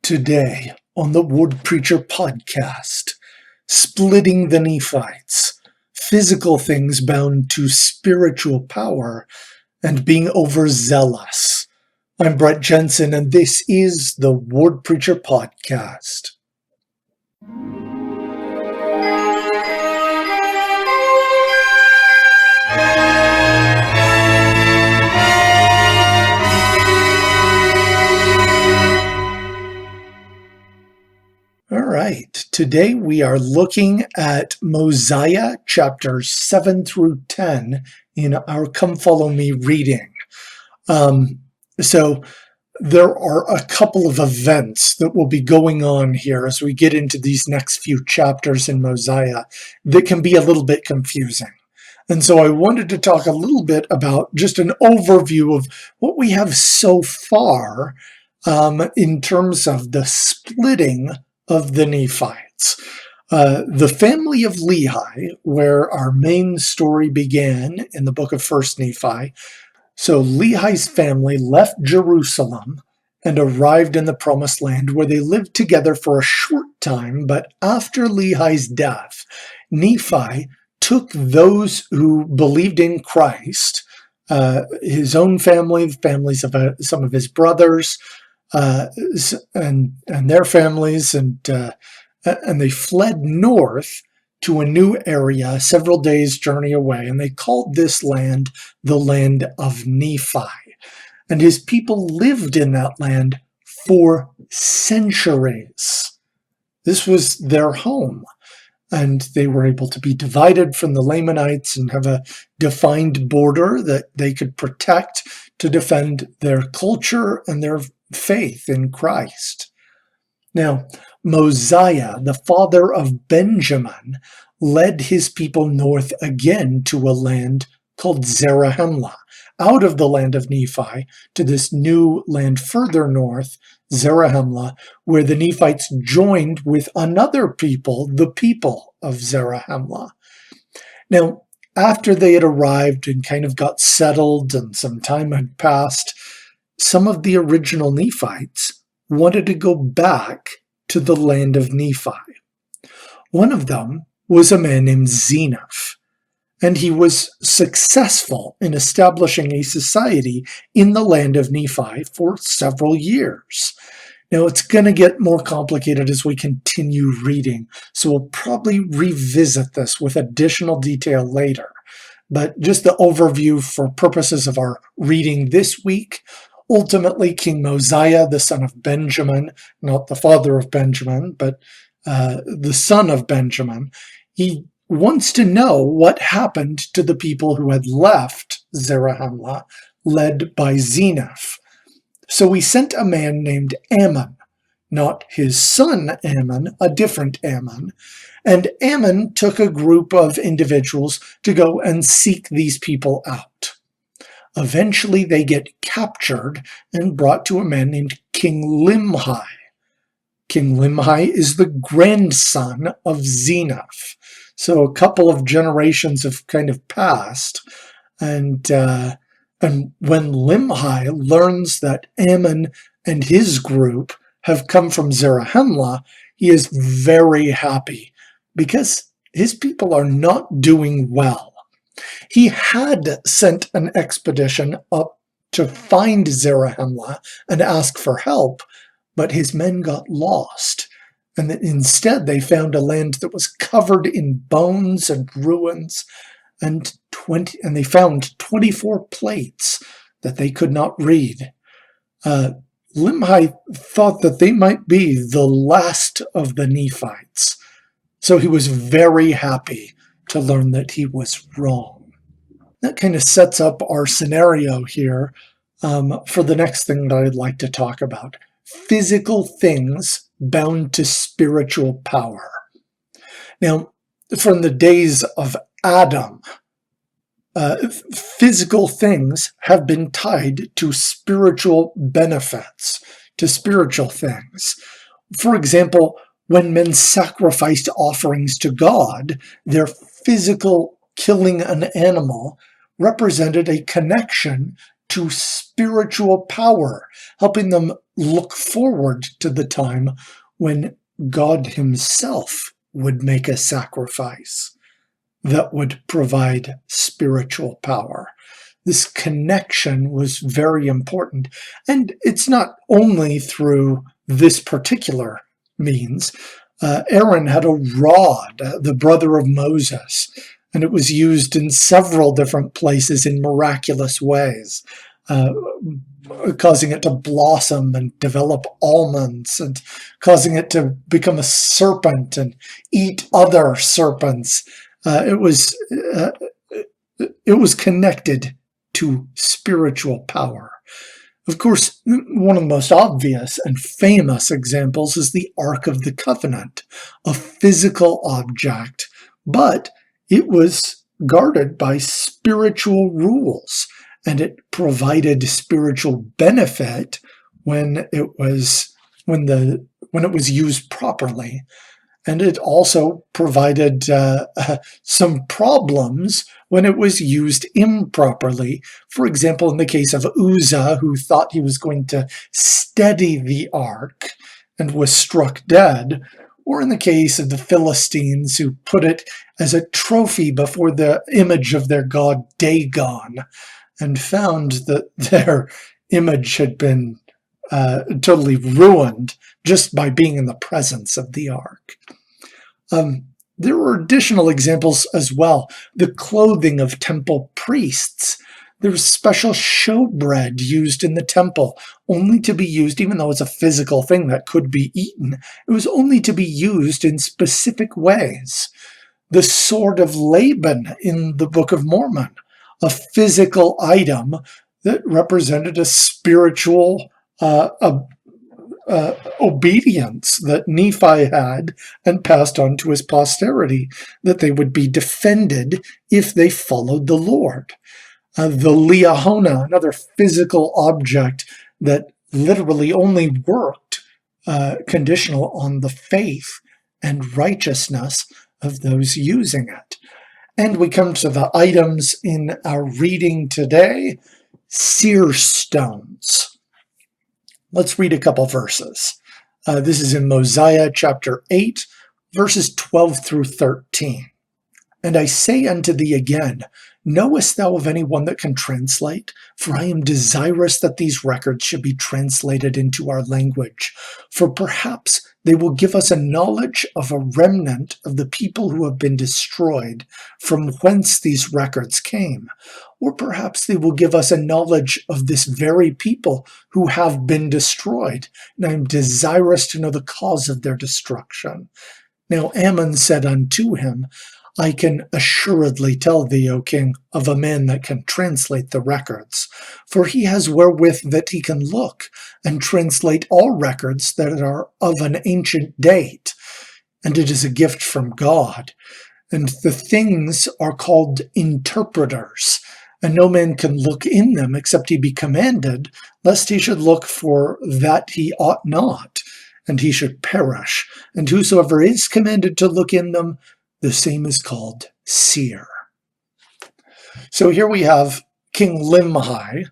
Today on the Word Preacher podcast, splitting the Nephites, physical things bound to spiritual power, and being overzealous. I'm Brett Jensen, and this is the Word Preacher podcast. All right, today we are looking at Mosiah chapters 7 through 10 in our Come Follow Me reading. So there are a couple of events that will be going on here as we get into these next few chapters in Mosiah that can be a little bit confusing. And so I wanted to talk a little bit about just an overview of what we have so far in terms of the splitting of the Nephites. The family of Lehi, where our main story began in the book of 1st Nephi. So Lehi's family left Jerusalem and arrived in the Promised Land, where they lived together for a short time. But after Lehi's death, Nephi took those who believed in Christ, his own family, the families of some of his brothers, and their families, and they fled north to a new area several days' journey away, and they called this land the land of Nephi. And his people lived in that land for centuries. This was their home, and they were able to be divided from the Lamanites and have a defined border that they could protect to defend their culture and their faith in Christ. Now, Mosiah, the father of Benjamin, led his people north again to a land called Zarahemla, out of the land of Nephi to this new land further north, Zarahemla, where the Nephites joined with another people, the people of Zarahemla. Now, after they had arrived and kind of got settled and some time had passed, some of the original Nephites wanted to go back to the land of Nephi. One of them was a man named Zeniff, and he was successful in establishing a society in the land of Nephi for several years. Now, it's going to get more complicated as we continue reading, so we'll probably revisit this with additional detail later. But just the overview for purposes of our reading this week. Ultimately, King Mosiah, the son of Benjamin, not the father of Benjamin, but the son of Benjamin, he wants to know what happened to the people who had left Zarahemla, led by Zeniff. So he sent a man named Ammon, not his son Ammon, a different Ammon, and Ammon took a group of individuals to go and seek these people out. Eventually, they get captured and brought to a man named King Limhi. King Limhi is the grandson of Zeniff. So a couple of generations have kind of passed. And when Limhi learns that Ammon and his group have come from Zarahemla, he is very happy because his people are not doing well. He had sent an expedition up to find Zarahemla and ask for help, but his men got lost, and instead they found a land that was covered in bones and ruins, and they found 24 plates that they could not read. Limhi thought that they might be the last of the Nephites, so he was very happy to learn that he was wrong. That kind of sets up our scenario here for the next thing that I'd like to talk about. Physical things bound to spiritual power. Now, from the days of Adam, physical things have been tied to spiritual benefits, to spiritual things. For example, when men sacrificed offerings to God, their physical killing an animal represented a connection to spiritual power, helping them look forward to the time when God himself would make a sacrifice that would provide spiritual power. This connection was very important. And it's not only through this particular means. Aaron had a rod, the brother of Moses, and it was used in several different places in miraculous ways, causing it to blossom and develop almonds, and causing it to become a serpent and eat other serpents. It was connected to spiritual power. Of course, one of the most obvious and famous examples is the Ark of the Covenant, a physical object, but it was guarded by spiritual rules, and it provided spiritual benefit when it was used properly. And it also provided some problems when it was used improperly. For example, in the case of Uzzah, who thought he was going to steady the ark and was struck dead, or in the case of the Philistines, who put it as a trophy before the image of their god Dagon and found that their image had been totally ruined just by being in the presence of the ark. There were additional examples as well. The clothing of temple priests. There was special showbread used in the temple, only to be used, even though it's a physical thing that could be eaten, it was only to be used in specific ways. The sword of Laban in the Book of Mormon, a physical item that represented a spiritual obedience that Nephi had and passed on to his posterity, that they would be defended if they followed the Lord. The liahona, another physical object that literally only worked conditional on the faith and righteousness of those using it. And we come to the items in our reading today, seer stones. Let's read a couple verses. This is in Mosiah chapter 8, verses 12 through 13. And I say unto thee again, knowest thou of any one that can translate? For I am desirous that these records should be translated into our language. For perhaps they will give us a knowledge of a remnant of the people who have been destroyed, from whence these records came. Or perhaps they will give us a knowledge of this very people who have been destroyed. And I am desirous to know the cause of their destruction. Now Ammon said unto him, I can assuredly tell thee, O king, of a man that can translate the records, for he has wherewith that he can look and translate all records that are of an ancient date, and it is a gift from God. And the things are called interpreters, and no man can look in them except he be commanded, lest he should look for that he ought not, and he should perish. And whosoever is commanded to look in them, the same is called seer. So here we have King Limhi,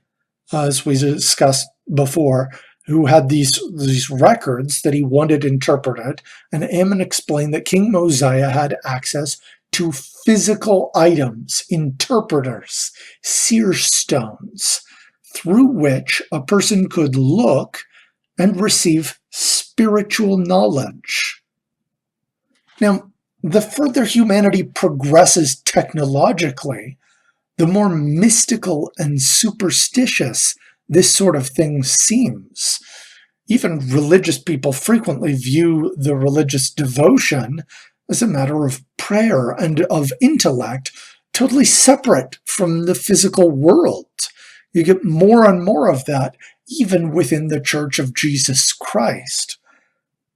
as we discussed before, who had these records that he wanted interpreted, and Ammon explained that King Mosiah had access to physical items, interpreters, seer stones, through which a person could look and receive spiritual knowledge. Now, the further humanity progresses technologically, the more mystical and superstitious this sort of thing seems. Even religious people frequently view the religious devotion as a matter of prayer and of intellect, totally separate from the physical world. You get more and more of that even within the Church of Jesus Christ.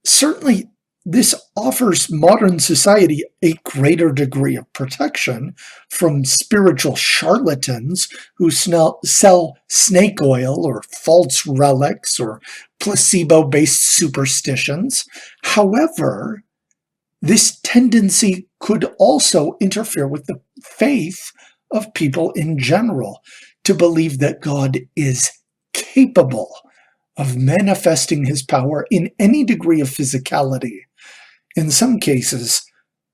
Certainly, this offers modern society a greater degree of protection from spiritual charlatans who sell snake oil or false relics or placebo-based superstitions. However, this tendency could also interfere with the faith of people in general to believe that God is capable of manifesting his power in any degree of physicality. In some cases,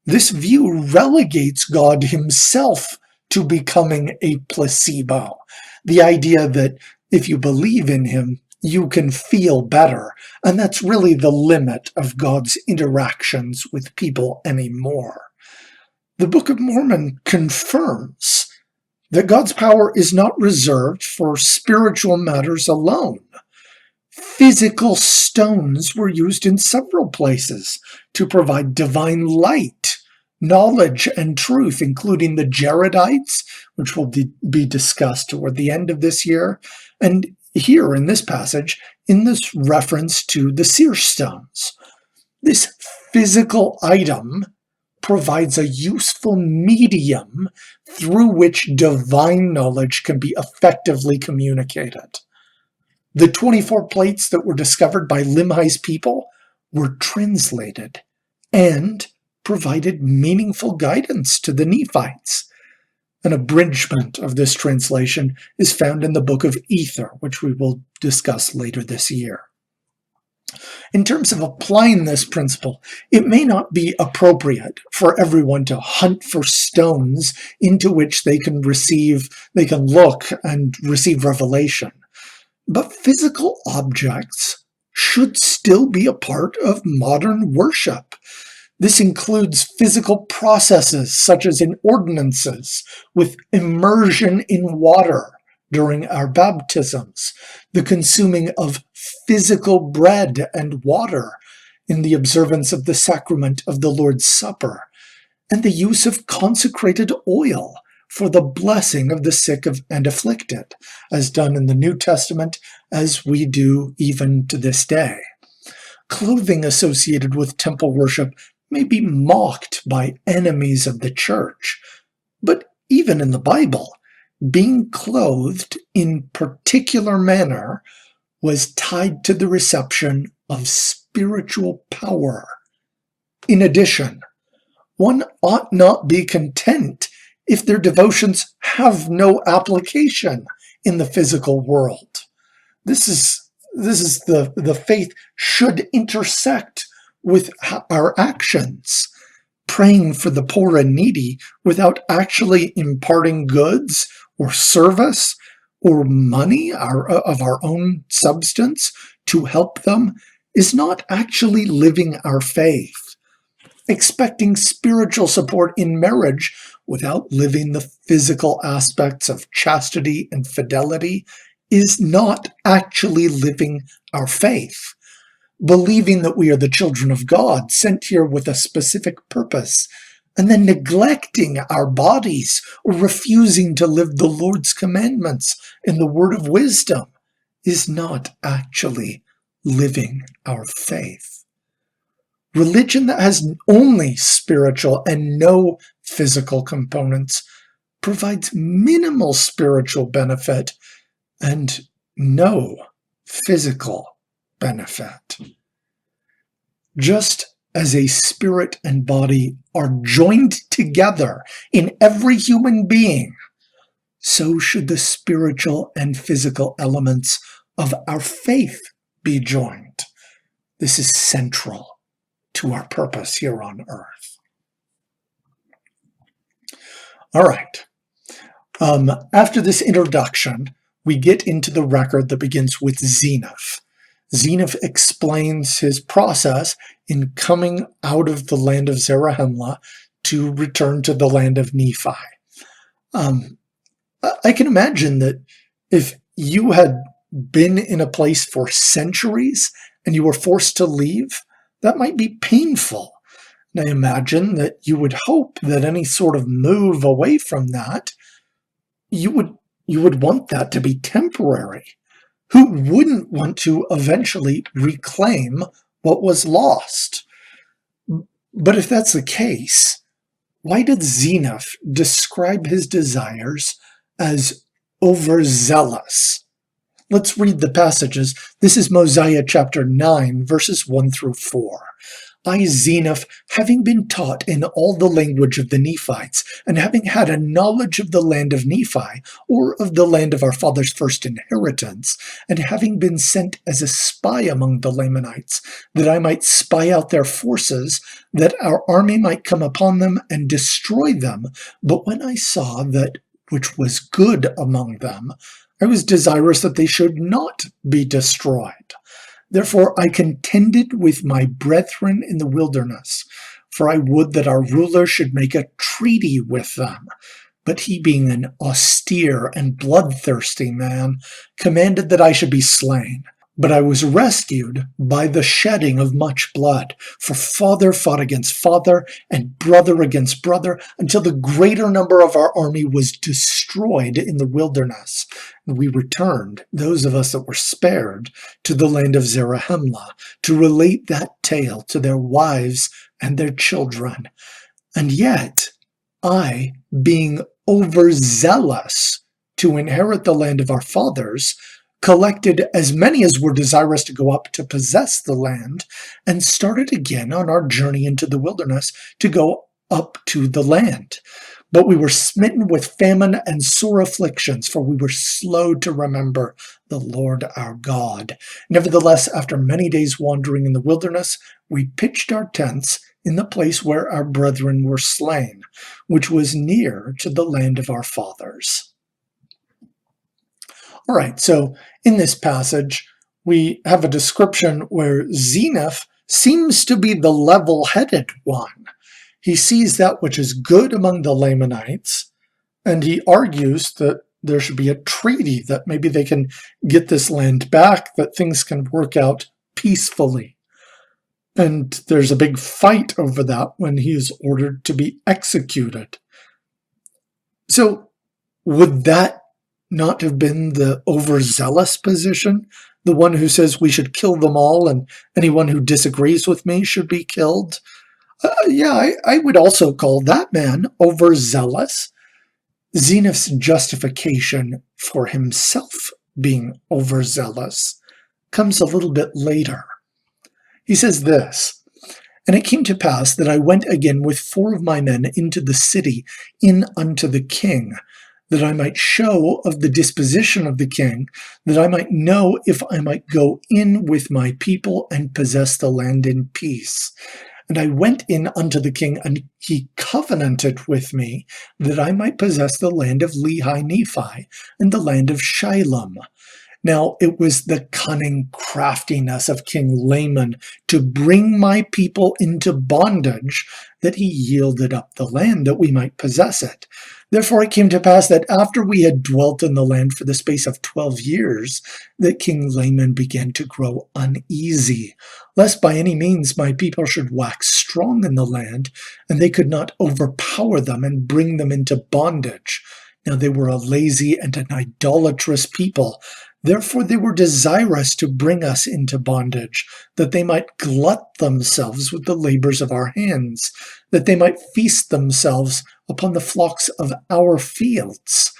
this view relegates God himself to becoming a placebo. The idea that if you believe in him, you can feel better. And that's really the limit of God's interactions with people anymore. The Book of Mormon confirms that God's power is not reserved for spiritual matters alone. Physical stones were used in several places to provide divine light, knowledge, and truth, including the Jaredites, which will be discussed toward the end of this year, and here in this passage, in this reference to the seer stones. This physical item provides a useful medium through which divine knowledge can be effectively communicated. The 24 plates that were discovered by Limhi's people were translated and provided meaningful guidance to the Nephites. An abridgment of this translation is found in the Book of Ether, which we will discuss later this year. In terms of applying this principle, it may not be appropriate for everyone to hunt for stones into which they can look and receive revelation. But physical objects should still be a part of modern worship. This includes physical processes such as in ordinances, with immersion in water during our baptisms, the consuming of physical bread and water in the observance of the sacrament of the Lord's Supper, and the use of consecrated oil for the blessing of the sick and afflicted, as done in the New Testament, as we do even to this day. Clothing associated with temple worship may be mocked by enemies of the church, but even in the Bible, being clothed in particular manner was tied to the reception of spiritual power. In addition, one ought not be content if their devotions have no application in the physical world. This is the faith should intersect with our actions. Praying for the poor and needy without actually imparting goods or service or money of our own substance to help them is not actually living our faith. Expecting spiritual support in marriage without living the physical aspects of chastity and fidelity is not actually living our faith. Believing that we are the children of God, sent here with a specific purpose, and then neglecting our bodies or refusing to live the Lord's commandments in the word of wisdom, is not actually living our faith. Religion that has only spiritual and no physical components provides minimal spiritual benefit and no physical benefit. Just as a spirit and body are joined together in every human being, so should the spiritual and physical elements of our faith be joined. This is central to our purpose here on earth. All right. After this introduction, we get into the record that begins with Zeniff. Zeniff explains his process in coming out of the land of Zarahemla to return to the land of Nephi. I can imagine that if you had been in a place for centuries and you were forced to leave, that might be painful. And I imagine that you would hope that any sort of move away from that, you would want that to be temporary. Who wouldn't want to eventually reclaim what was lost? But if that's the case, why did Zeniff describe his desires as overzealous? Let's read the passages. This is Mosiah chapter 9, verses 1 through 4. I, Zeniff, having been taught in all the language of the Nephites, and having had a knowledge of the land of Nephi, or of the land of our father's first inheritance, and having been sent as a spy among the Lamanites, that I might spy out their forces, that our army might come upon them and destroy them. But when I saw that which was good among them, I was desirous that they should not be destroyed. Therefore I contended with my brethren in the wilderness, for I would that our ruler should make a treaty with them. But he, being an austere and bloodthirsty man, commanded that I should be slain. But I was rescued by the shedding of much blood, for father fought against father, and brother against brother, until the greater number of our army was destroyed in the wilderness. And we returned, those of us that were spared, to the land of Zarahemla, to relate that tale to their wives and their children. And yet, I, being overzealous to inherit the land of our fathers, collected as many as were desirous to go up to possess the land, and started again on our journey into the wilderness to go up to the land. But we were smitten with famine and sore afflictions, for we were slow to remember the Lord our God. Nevertheless, after many days wandering in the wilderness, we pitched our tents in the place where our brethren were slain, which was near to the land of our fathers. All right, so in this passage, we have a description where Zeniff seems to be the level-headed one. He sees that which is good among the Lamanites, and he argues that there should be a treaty, that maybe they can get this land back, that things can work out peacefully. And there's a big fight over that when he is ordered to be executed. So would that not have been the overzealous position, the one who says we should kill them all and anyone who disagrees with me should be killed? I would also call that man overzealous. Zeniff's justification for himself being overzealous comes a little bit later. He says this, "And it came to pass that I went again with 4 of my men into the city, in unto the king, that I might show of the disposition of the king, that I might know if I might go in with my people and possess the land in peace. And I went in unto the king, and he covenanted with me that I might possess the land of Lehi Nephi and the land of Shilom. Now it was the cunning craftiness of King Laman to bring my people into bondage that he yielded up the land that we might possess it. Therefore it came to pass that after we had dwelt in the land for the space of 12 years, that King Laman began to grow uneasy, lest by any means my people should wax strong in the land, and they could not overpower them and bring them into bondage. Now they were a lazy and an idolatrous people. Therefore they were desirous to bring us into bondage, that they might glut themselves with the labors of our hands, that they might feast themselves upon the flocks of our fields.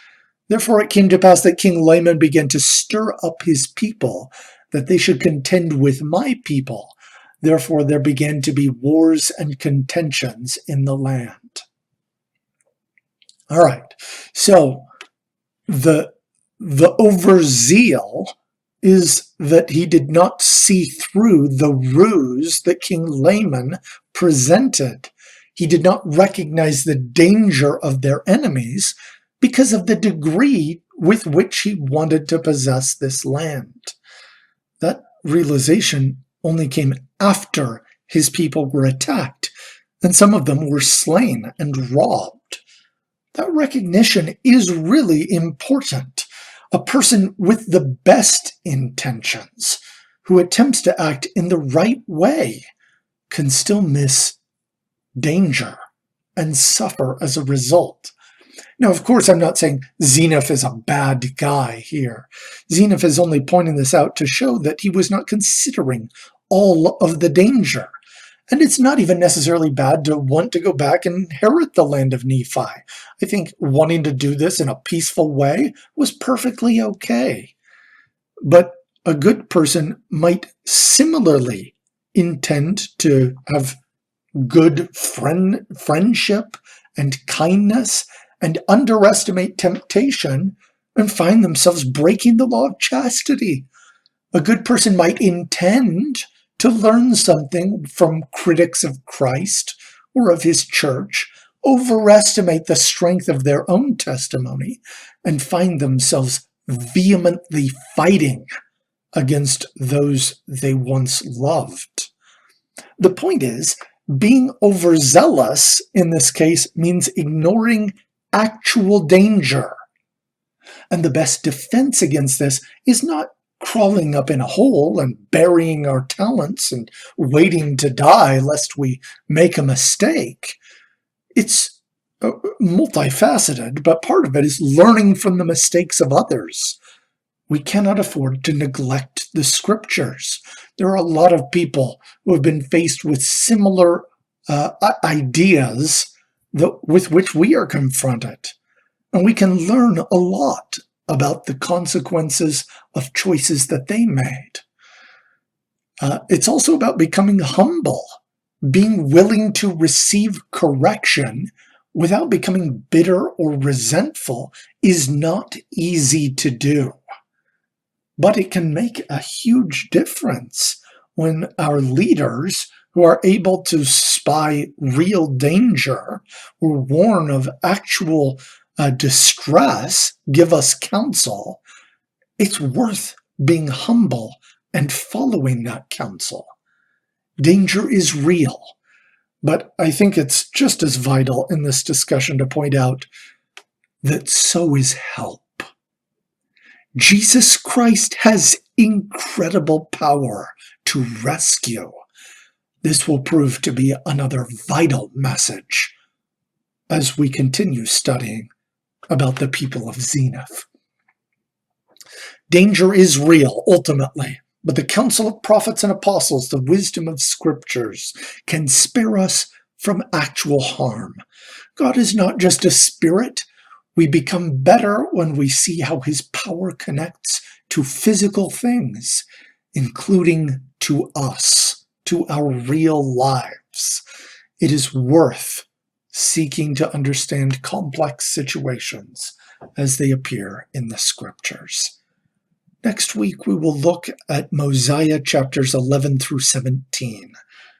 Therefore it came to pass that King Laman began to stir up his people, that they should contend with my people. Therefore there began to be wars and contentions in the land." All right, so the overzeal is that he did not see through the ruse that King Laman presented. He did not recognize the danger of their enemies because of the degree with which he wanted to possess this land. That realization only came after his people were attacked, and some of them were slain and robbed. That recognition is really important. A person with the best intentions, who attempts to act in the right way, can still miss danger and suffer as a result. Now, of course, I'm not saying Zeniff is a bad guy here. Zeniff is only pointing this out to show that he was not considering all of the danger. And it's not even necessarily bad to want to go back and inherit the land of Nephi. I think wanting to do this in a peaceful way was perfectly okay. But a good person might similarly intend to have good friendship and kindness and underestimate temptation and find themselves breaking the law of chastity. A good person might intend to learn something from critics of Christ or of his church, overestimate the strength of their own testimony, and find themselves vehemently fighting against those they once loved. The point is, being overzealous in this case means ignoring actual danger. And the best defense against this is not crawling up in a hole and burying our talents and waiting to die lest we make a mistake. It's multifaceted, but part of it is learning from the mistakes of others. We cannot afford to neglect the scriptures. There are a lot of people who have been faced with similar ideas with which we are confronted. And we can learn a lot about the consequences of choices that they made. It's also about becoming humble, being willing to receive correction without becoming bitter or resentful is not easy to do. But it can make a huge difference when our leaders, who are able to spy real danger or warn of actual distress, give us counsel. It's worth being humble and following that counsel. Danger is real, but I think it's just as vital in this discussion to point out that so is help. Jesus Christ has incredible power to rescue. This will prove to be another vital message as we continue studying about the people of Zenith. Danger is real, ultimately, but the counsel of prophets and apostles, the wisdom of scriptures, can spare us from actual harm. God is not just a spirit. We become better when we see how his power connects to physical things, including to us, to our real lives. It is worth seeking to understand complex situations as they appear in the scriptures. Next week, we will look at Mosiah chapters 11 through 17,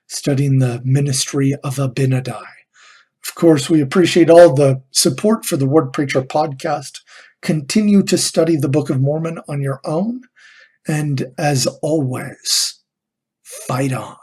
studying the ministry of Abinadi. Of course, we appreciate all the support for the Word Preacher podcast. Continue to study the Book of Mormon on your own. And as always, fight on.